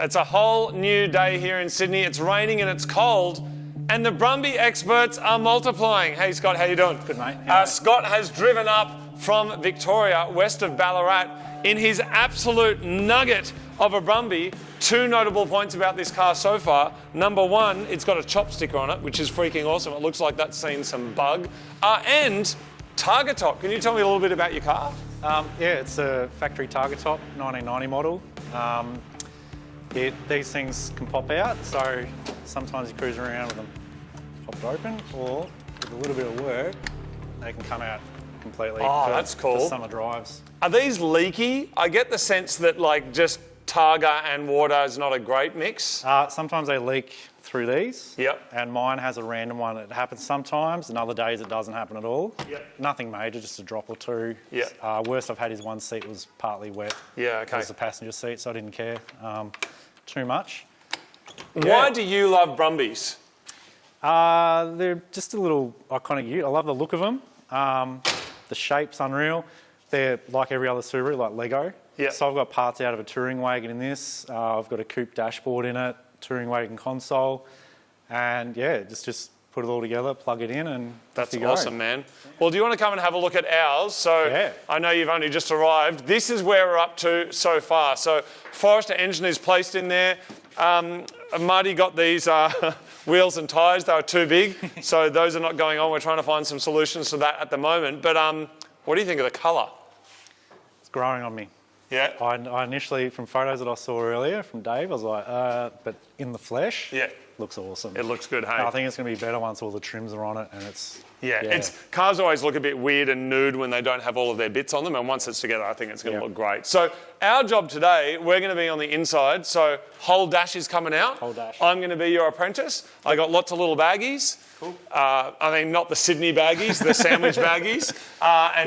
It's a whole new day here in Sydney. It's raining and it's cold, and the Brumby experts are multiplying. Hey Scott, how you doing? Good, mate. Scott has driven up from Victoria, west of Ballarat, in his absolute nugget of a Brumby. Two notable points about this car so far. Number one, it's got a chop sticker on it, which is freaking awesome. It looks like that's seen some bug. And Targa top. Can you tell me a little bit about your car? Yeah, it's a factory Targa top, 1990 model. These things can pop out, so sometimes you cruise around with them popped open, or with a little bit of work, they can come out completely. Oh, that's cool. For summer drives. Are these leaky? I get the sense that like just Targa and water is not a great mix. Sometimes they leak through these. Yep. And mine has a random one. It happens sometimes, and other days it doesn't happen at all. Yep. Nothing major, just a drop or two. Yep. Worst I've had is one seat was partly wet. Yeah, okay. It was the passenger seat, so I didn't care too much. Why do you love Brumbies? They're just a little iconic ute. I love the look of them. The shape's unreal. They're like every other Subaru, like Lego. Yep. So I've got parts out of a touring wagon in this. I've got a coupe dashboard in it, touring wagon console, and yeah, just put it all together, plug it in, and that's awesome, man. Well, do you want to come and have a look at ours? So yeah. I know you've only just arrived. This is where we're up to so far. So Forester engine is placed in there. Marty got these wheels and tyres. They were too big, so those are not going on. We're trying to find some solutions to that at the moment. But what do you think of the colour? It's growing on me. Yeah. I initially, from photos that I saw earlier from Dave, I was like, but in the flesh, yeah, looks awesome. It looks good, hey? I think it's going to be better once all the trims are on it, and it's... Yeah, cars always look a bit weird and nude when they don't have all of their bits on them, and once it's together, I think it's going to look great. So our job today, we're going to be on the inside, so whole dash is coming out. Whole dash. I'm going to be your apprentice. I got lots of little baggies. Cool. I mean, not the Sydney baggies, the sandwich baggies.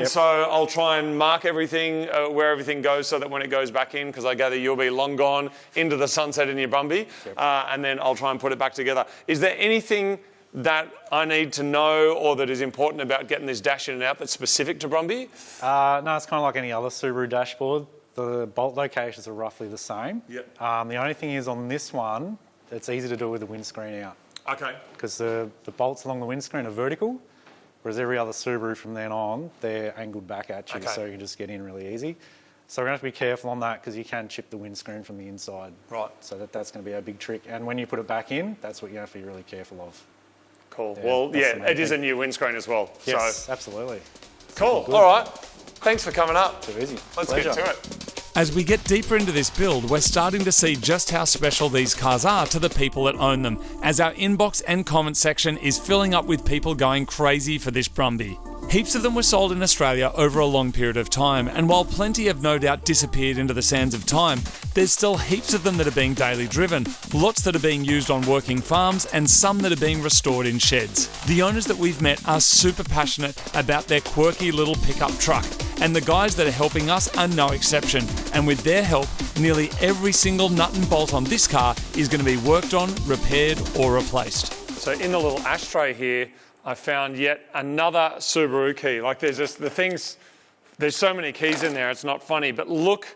So I'll try and mark everything, where everything goes, so that when it goes back in, because I gather you'll be long gone into the sunset in your Brumby, and then I'll try and put it back together. Is there anything that I need to know or that is important about getting this dash in and out that's specific to Brumby? No, it's kind of like any other Subaru dashboard. The bolt locations are roughly the same. Yep. The only thing is on this one, it's easy to do with the windscreen out. Okay. Because the bolts along the windscreen are vertical, whereas every other Subaru from then on, they're angled back at you, so you can just get in really easy. So we're going to have to be careful on that because you can chip the windscreen from the inside. Right. So that's going to be a big trick. And when you put it back in, that's what you have to be really careful of. Cool. Well, it is a new windscreen as well. Yes, so. absolutely. Cool. All right. Thanks for coming up. Too easy. Let's Pleasure. get to it. As we get deeper into this build, we're starting to see just how special these cars are to the people that own them, as our inbox and comment section is filling up with people going crazy for this Brumby. Heaps of them were sold in Australia over a long period of time, and while plenty have no doubt disappeared into the sands of time, there's still heaps of them that are being daily driven, lots that are being used on working farms, and some that are being restored in sheds. The owners that we've met are super passionate about their quirky little pickup truck, and the guys that are helping us are no exception. And with their help, nearly every single nut and bolt on this car is going to be worked on, repaired, or replaced. So in the little ashtray here, I found yet another Subaru key. Like there's just there's so many keys in there, it's not funny, but look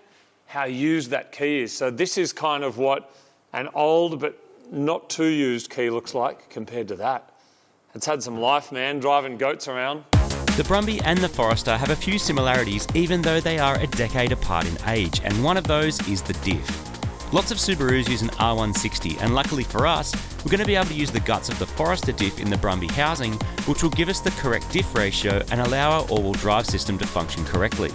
how used that key is. So this is kind of what an old but not too used key looks like compared to that. It's had some life, man, driving goats around. The Brumby and the Forester have a few similarities even though they are a decade apart in age, and one of those is the diff. Lots of Subarus use an R160, and luckily for us, we're going to be able to use the guts of the Forester diff in the Brumby housing, which will give us the correct diff ratio and allow our all-wheel drive system to function correctly.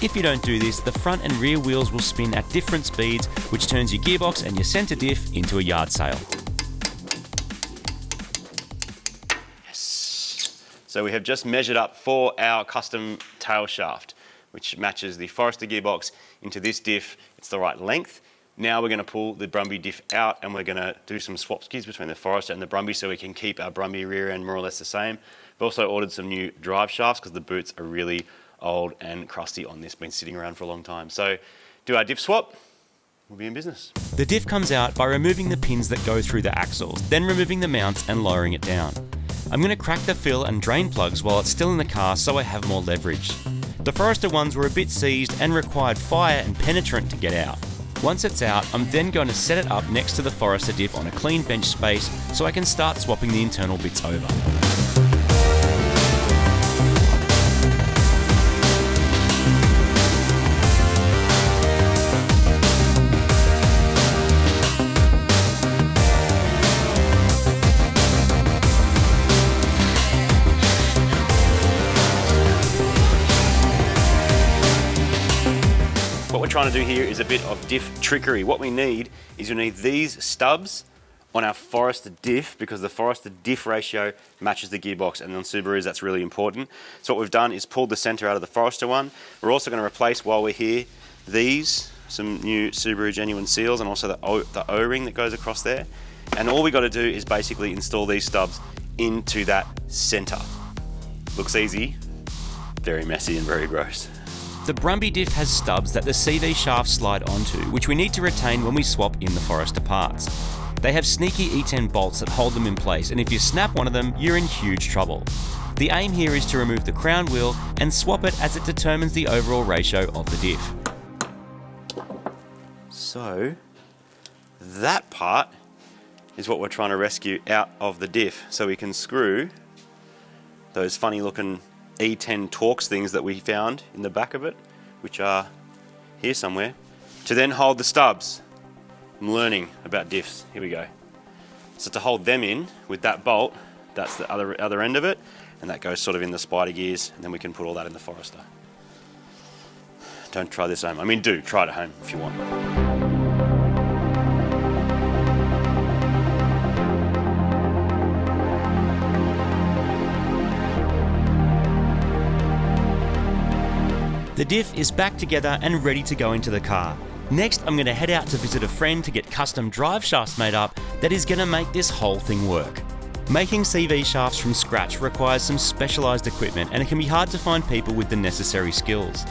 If you don't do this, the front and rear wheels will spin at different speeds, which turns your gearbox and your centre diff into a yard sale. So we have just measured up for our custom tail shaft, which matches the Forester gearbox into this diff. It's the right length. Now we're going to pull the Brumby diff out and we're going to do some swap skis between the Forester and the Brumby so we can keep our Brumby rear end more or less the same. We've also ordered some new drive shafts because the boots are really old and crusty on this, been sitting around for a long time. So do our diff swap, we'll be in business. The diff comes out by removing the pins that go through the axles, then removing the mounts and lowering it down. I'm going to crack the fill and drain plugs while it's still in the car so I have more leverage. The Forester ones were a bit seized and required fire and penetrant to get out. Once it's out, I'm then going to set it up next to the Forester diff on a clean bench space so I can start swapping the internal bits over. What we're trying to do here is a bit of diff trickery. What we need is we need these stubs on our Forester diff because the Forester diff ratio matches the gearbox, and on Subarus that's really important. So what we've done is pulled the center out of the Forester one. We're also going to replace, while we're here, some new Subaru genuine seals and also the O-ring that goes across there. And all we got to do is basically install these stubs into that center. Looks easy, very messy and very gross. The Brumby diff has stubs that the CV shafts slide onto, which we need to retain when we swap in the Forester parts. They have sneaky E10 bolts that hold them in place, and if you snap one of them, you're in huge trouble. The aim here is to remove the crown wheel and swap it as it determines the overall ratio of the diff. So, that part is what we're trying to rescue out of the diff, so we can screw those funny looking E10 Torx things that we found in the back of it, which are here somewhere, to then hold the stubs. I'm learning about diffs. Here we go. So to hold them in with that bolt, that's the other end of it, and that goes sort of in the spider gears, and then we can put all that in the Forester. Don't try this at home. I mean, do try it at home if you want. The diff is back together and ready to go into the car. Next, I'm going to head out to visit a friend to get custom drive shafts made up that is going to make this whole thing work. Making CV shafts from scratch requires some specialised equipment, and it can be hard to find people with the necessary skills.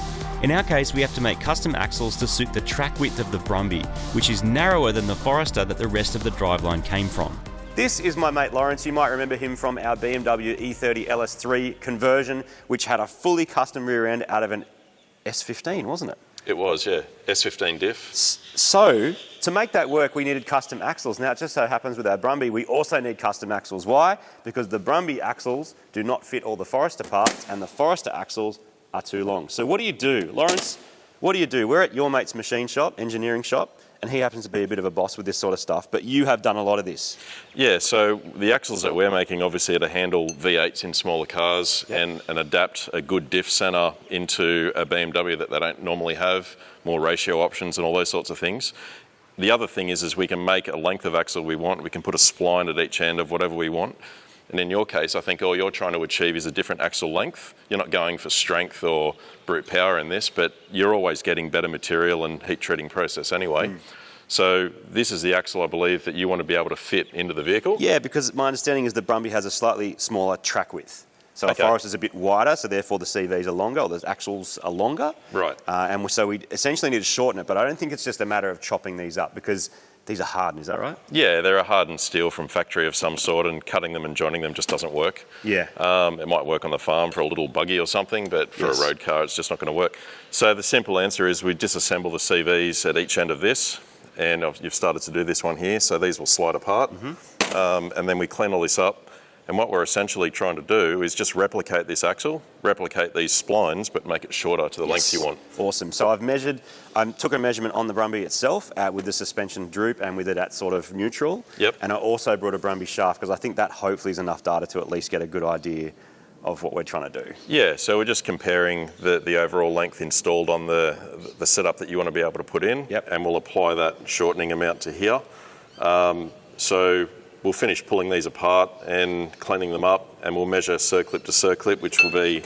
In our case, we have to make custom axles to suit the track width of the Brumby, which is narrower than the Forester that the rest of the driveline came from. This is my mate Laurence. You might remember him from our BMW E30 LS3 conversion, which had a fully custom rear end out of an S15, wasn't it? It was, yeah. S15 diff. So, to make that work, we needed custom axles. Now, it just so happens with our Brumby, we also need custom axles. Why? Because the Brumby axles do not fit all the Forester parts, and the Forester axles are too long. So what do you do? Laurence, what do you do? We're at your mate's machine shop, engineering shop, and he happens to be a bit of a boss with this sort of stuff, but you have done a lot of this. Yeah, so the axles that we're making obviously are to handle V8s in smaller cars, Yep. and adapt a good diff center into a BMW that they don't normally have, more ratio options and all those sorts of things. The other thing is we can make a length of axle we want. We can put a spline at each end of whatever we want. And in your case, I think all you're trying to achieve is a different axle length. You're not going for strength or brute power in this, but you're always getting better material and heat treating process anyway. So this is the axle, I believe, that you want to be able to fit into the vehicle. Yeah, because my understanding is the Brumby has a slightly smaller track width. So Okay. a Forester's a bit wider, so therefore the CVs are longer, or the axles are longer. Right. So we essentially need to shorten it, but I don't think it's just a matter of chopping these up, because these are hardened, is that right? Yeah, they're a hardened steel from factory of some sort, and cutting them and joining them just doesn't work. Yeah. It might work on the farm for a little buggy or something, but for Yes. a road car, it's just not going to work. So the simple answer is we disassemble the CVs at each end of this, and you've started to do this one here, so these will slide apart, and then we clean all this up. And what we're essentially trying to do is just replicate this axle, replicate these splines, but make it shorter to the length you want. Awesome. So I took a measurement on the Brumby itself with the suspension droop and with it at sort of neutral. Yep. And I also brought a Brumby shaft because I think that hopefully is enough data to at least get a good idea of what we're trying to do. Yeah, so we're just comparing the overall length installed on the setup that you want to be able to put in, Yep. and we'll apply that shortening amount to here. So we'll finish pulling these apart and cleaning them up, and we'll measure circlip to circlip, which will be,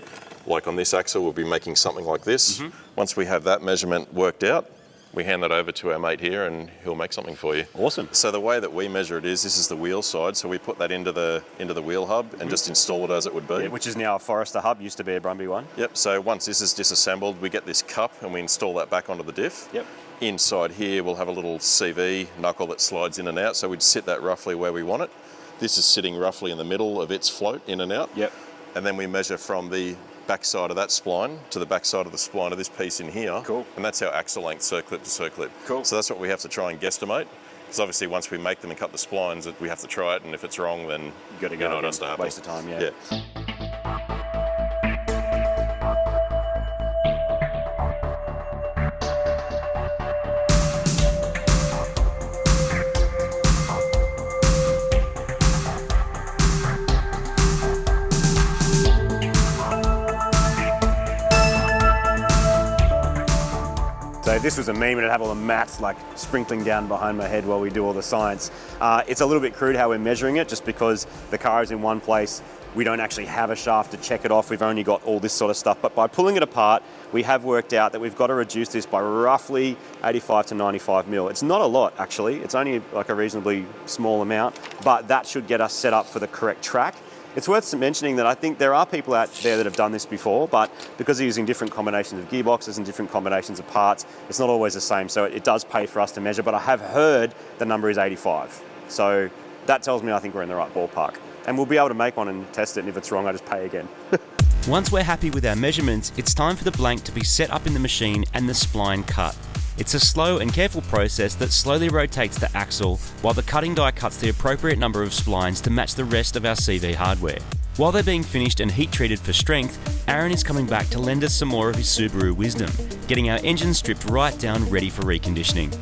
like on this axle, we'll be making something like this. Once we have that measurement worked out, we hand that over to our mate here and he'll make something for you. Awesome. So the way that we measure it is, this is the wheel side, so we put that into the wheel hub and just install it as it would be. Yeah, which is now a Forester hub, used to be a Brumby one. Yep, so once this is disassembled, we get this cup and we install that back onto the diff. Yep. Inside here, we'll have a little CV knuckle that slides in and out, so we'd sit that roughly where we want it. This is sitting roughly in the middle of its float, in and out. Yep. And then we measure from the backside of that spline to the backside of the spline of this piece in here. Cool. And that's our axle length, circlip to circlip. Cool. So that's what we have to try and guesstimate. Because obviously once we make them and cut the splines, we have to try it, and if it's wrong, then You got to go. what has to happen. Waste of time. Yeah. So this was a meme, and it'd have all the mats like sprinkling down behind my head while we do all the science. It's a little bit crude how we're measuring it, just because the car is in one place. We don't actually have a shaft to check it off. We've only got all this sort of stuff. But by pulling it apart, we have worked out that we've got to reduce this by roughly 85 to 95 mil. It's not a lot, actually. It's only like a reasonably small amount, but that should get us set up for the correct track. It's worth mentioning that I think there are people out there that have done this before, but because they're using different combinations of gearboxes and different combinations of parts, it's not always the same. So it does pay for us to measure, but I have heard the number is 85. So that tells me I think we're in the right ballpark. And we'll be able to make one and test it, and if it's wrong, I just pay again. Once we're happy with our measurements, it's time for the blank to be set up in the machine and the spline cut. It's a slow and careful process that slowly rotates the axle while the cutting die cuts the appropriate number of splines to match the rest of our CV hardware. While they're being finished and heat treated for strength, Aaron is coming back to lend us some more of his Subaru wisdom, getting our engine stripped right down ready for reconditioning.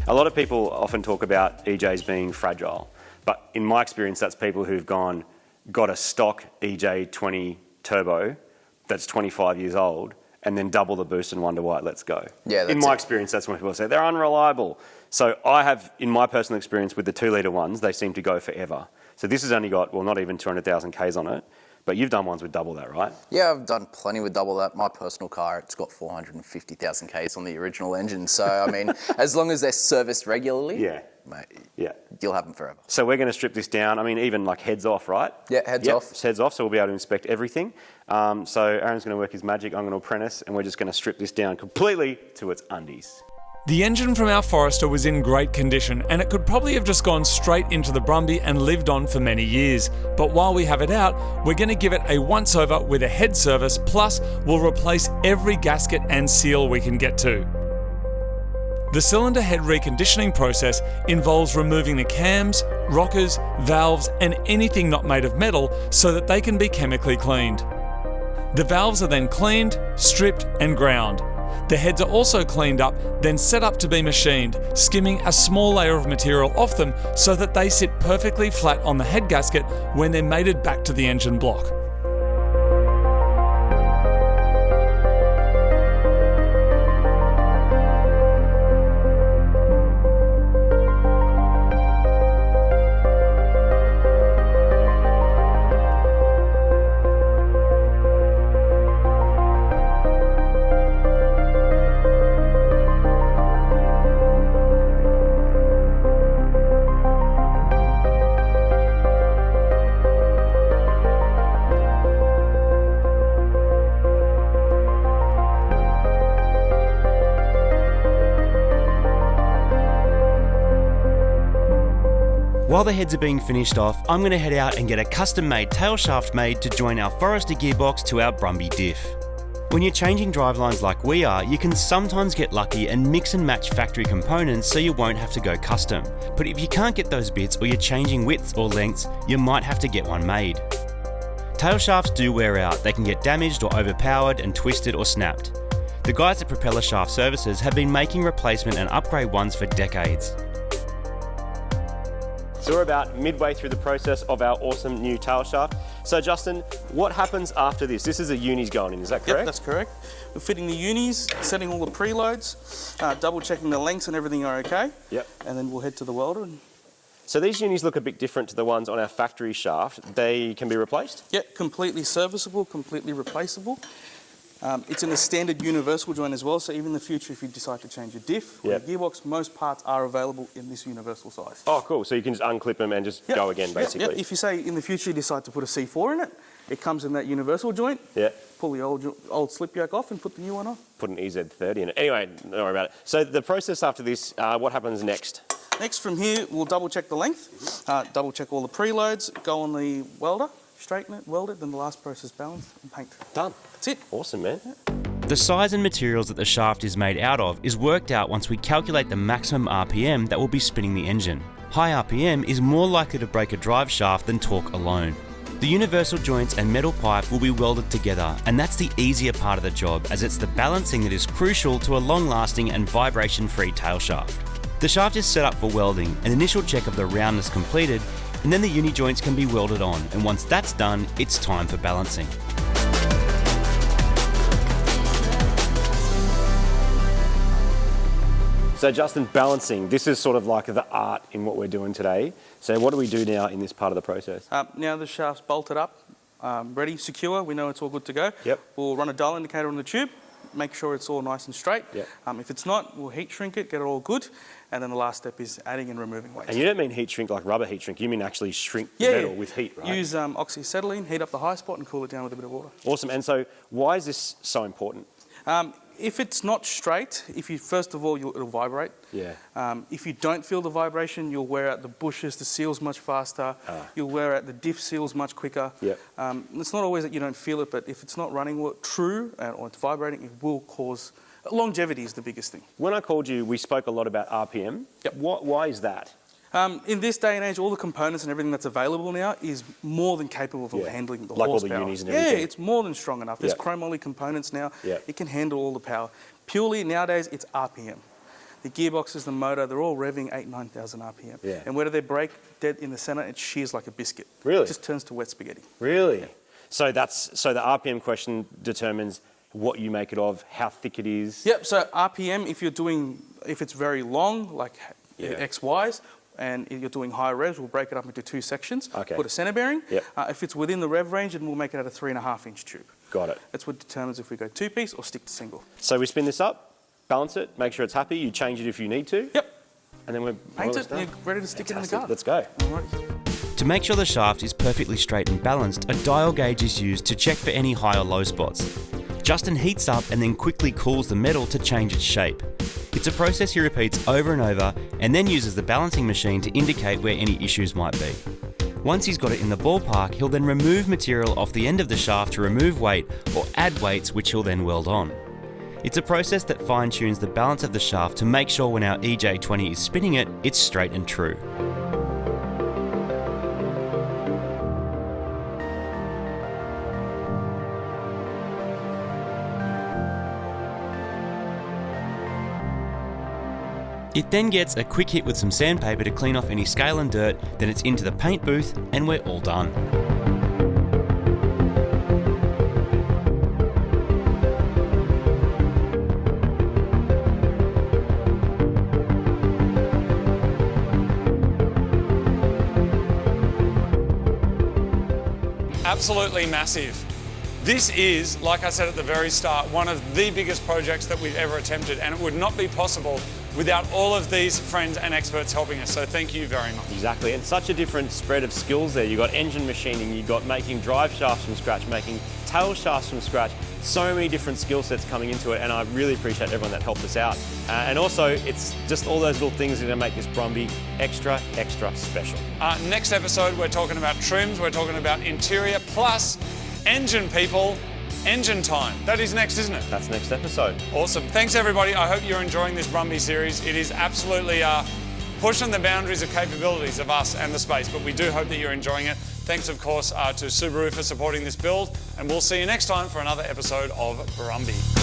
A lot of people often talk about EJs being fragile, but in my experience, that's people who've got a stock EJ20 turbo that's 25 years old, and then double the boost and wonder why it lets go. Yeah, in my experience, that's when people say they're unreliable. So I have, in my personal experience with the 2 litre ones, they seem to go forever. So this has only got, well, not even 200,000 Ks on it, but you've done ones with double that, right? Yeah, I've done plenty with double that. My personal car, it's got 450,000 Ks on the original engine. So, I mean, as long as they're serviced regularly, mate, you'll have them forever. So we're going to strip this down. I mean, even like heads off, right? Yeah, heads off. Heads off, so we'll be able to inspect everything. So Aaron's going to work his magic. I'm going to apprentice, and we're just going to strip this down completely to its undies. The engine from our Forester was in great condition, and it could probably have just gone straight into the Brumby and lived on for many years. But while we have it out, we're going to give it a once-over with a head service, plus we'll replace every gasket and seal we can get to. The cylinder head reconditioning process involves removing the cams, rockers, valves, and anything not made of metal so that they can be chemically cleaned. The valves are then cleaned, stripped, and ground. The heads are also cleaned up, then set up to be machined, skimming a small layer of material off them so that they sit perfectly flat on the head gasket when they're mated back to the engine block. While the heads are being finished off, I'm going to head out and get a custom-made tail shaft made to join our Forester gearbox to our Brumby diff. When you're changing drivelines like we are, you can sometimes get lucky and mix and match factory components so you won't have to go custom. But if you can't get those bits or you're changing widths or lengths, you might have to get one made. Tail shafts do wear out. They can get damaged or overpowered and twisted or snapped. The guys at Propeller Shaft Services have been making replacement and upgrade ones for decades. So we're about midway through the process of our awesome new tail shaft. So Justin, what happens after this? This is a unis going in, is that correct? Yep, that's correct. We're fitting the unis, setting all the preloads, double checking the lengths and everything are okay. Yep. And then we'll head to the welder. So these unis look a bit different to the ones on our factory shaft. They can be replaced? Yep, completely serviceable, completely replaceable. It's in the standard universal joint as well, so even in the future if you decide to change your diff or your gearbox, most parts are available in this universal size. Oh, cool. So you can just unclip them and just go again, basically. Yep. If you say in the future you decide to put a C4 in it, it comes in that universal joint. Yeah. Pull the old slip yoke off and put the new one on. Put an EZ30 in it. Anyway, don't worry about it. So the process after this, what happens next? Next from here, we'll double check the length, double check all the preloads, go on the welder, straighten it, weld it, then the last process balance and paint. Done. That's it. Awesome, man. The size and materials that the shaft is made out of is worked out once we calculate the maximum RPM that will be spinning the engine. High RPM is more likely to break a drive shaft than torque alone. The universal joints and metal pipe will be welded together, and that's the easier part of the job, as it's the balancing that is crucial to a long-lasting and vibration-free tail shaft. The shaft is set up for welding, an initial check of the roundness completed, and then the uni joints can be welded on, and once that's done, it's time for balancing. So Justin, balancing, this is sort of like the art in what we're doing today. So what do we do now in this part of the process? Now the shaft's bolted up, ready, secure, we know it's all good to go. Yep. We'll run a dial indicator on the tube, make sure it's all nice and straight. Yep. If it's not, we'll heat shrink it, get it all good, and then the last step is adding and removing weight. And you don't mean heat shrink like rubber heat shrink, you mean actually shrink the metal with heat, right? Use oxyacetylene, heat up the high spot and cool it down with a bit of water. Awesome, and so why is this so important? If it's not straight, first of all, it'll vibrate. Yeah. If you don't feel the vibration, you'll wear out the bushes, the seals much faster. You'll wear out the diff seals much quicker. Yep. It's not always that you don't feel it, but if it's not running true or it's vibrating, it will cause... Longevity is the biggest thing. When I called you, we spoke a lot about RPM. Yep. Why is that? In this day and age, all the components and everything that's available now is more than capable of handling the horsepower. All the unis and everything. Yeah, it's more than strong enough. There's chromoly components now. It can handle all the power. Purely nowadays, it's RPM. The gearboxes, the motor, they're all revving 8,000-9,000 RPM. Yeah. And where do they break? Dead in the centre, it shears like a biscuit. Really? It just turns to wet spaghetti. Really? Yeah. So the RPM question determines what you make it of, how thick it is. Yep. So RPM, if it's very long, like XYs, and if you're doing high revs, we'll break it up into two sections. Okay. Put a centre bearing. Yep. If it's within the rev range, then we'll make it out a 3.5-inch tube. Got it. That's what determines if we go two-piece or stick to single. So we spin this up, balance it, make sure it's happy. You change it if you need to. Yep. And then we're paint it. And you're ready to stick it in the car. Let's go. Alright. To make sure the shaft is perfectly straight and balanced, a dial gauge is used to check for any high or low spots. Justin heats up and then quickly cools the metal to change its shape. It's a process he repeats over and over and then uses the balancing machine to indicate where any issues might be. Once he's got it in the ballpark, he'll then remove material off the end of the shaft to remove weight or add weights which he'll then weld on. It's a process that fine-tunes the balance of the shaft to make sure when our EJ20 is spinning it, it's straight and true. It then gets a quick hit with some sandpaper to clean off any scale and dirt, then it's into the paint booth and we're all done. Absolutely massive. This is, like I said at the very start, one of the biggest projects that we've ever attempted, and it would not be possible without all of these friends and experts helping us. So thank you very much. Exactly, and such a different spread of skills there. You've got engine machining, you've got making drive shafts from scratch, making tail shafts from scratch. So many different skill sets coming into it, and I really appreciate everyone that helped us out. And also, it's just all those little things that are going to make this Brumby extra, extra special. Next episode, we're talking about trims, we're talking about interior, plus engine people, engine time. That is next, isn't it? That's next episode. Awesome. Thanks, everybody. I hope you're enjoying this Brumby series. It is absolutely pushing the boundaries of capabilities of us and the space, but we do hope that you're enjoying it. Thanks, of course, to Subaru for supporting this build, and we'll see you next time for another episode of Brumby.